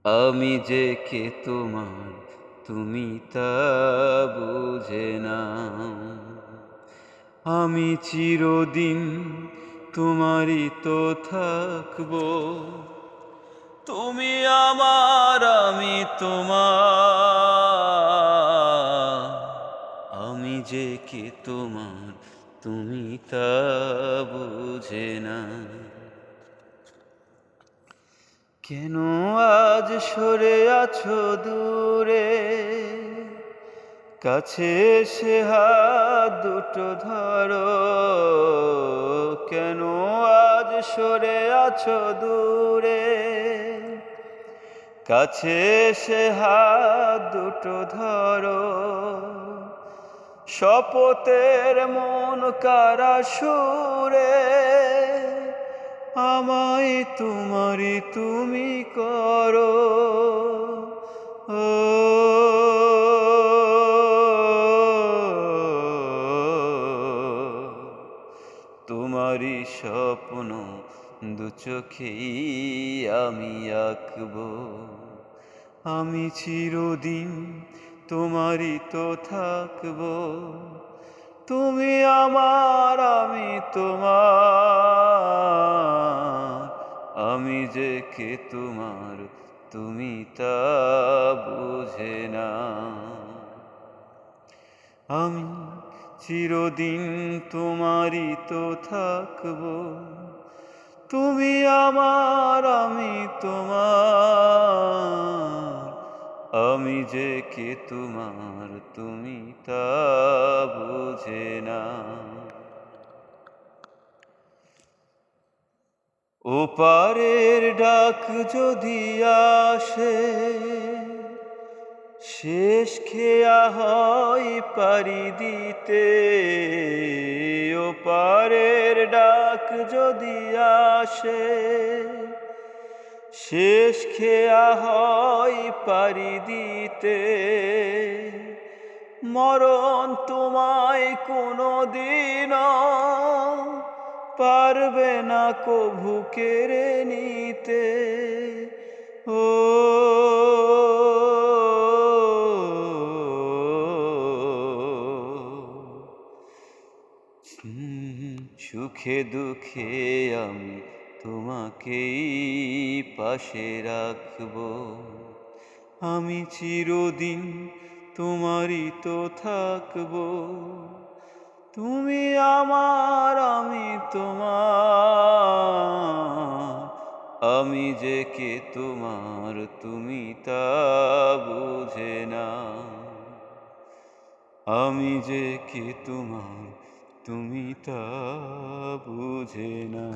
আমি যে কে তোমার তুমি তা বুঝে নাও। আমি চিরদিন তোমারই তো থাকবো, তুমি আমার আমি তোমার। আমি যে কে তোমার তুমি তা বুঝে না। কেন আজ সরে আছো দূরে, কাছে এসে হাত দুটো ধরো। কেন আজ সরে আছো দূরে, কাছে এসে হাত দুটো ধরো। শপথের মন কারা সুরে, আমায় তোমারই তুমি করো। ও তোমারই স্বপ্ন দু চোখেই আমি আঁকবো। আমি চিরদিন তোমারই তো থাকবো, তুমি আমার আমি তোমার। আমি যে কে তোমার তুমি তা বুঝে না। আমি চিরদিন তোমারই তো থাকবো, তুমি আমার আমি তোমার। আমি যে কে তোমার তুমি তা বুঝে না। ওপারের ডাক যদি আসে, শেষ খেয়া হয় পারি দিতে। ওপারের ডাক যদি আসে, শেষ খেয়া হয় পারি দিতে। মরণ তোমায় কোনো দিনও পারবে না কভু কেড়ে নিতে। ও সুখে দুঃখে আমি তোমাকেই পাশে রাখবো। আমি চিরদিন তোমারই তো থাকবো, তুমি আমার আমি তোমার। আমি যে কে তোমার তুমি তা বুঝে না। আমি যে কে তোমার তুমি তা বুঝে না।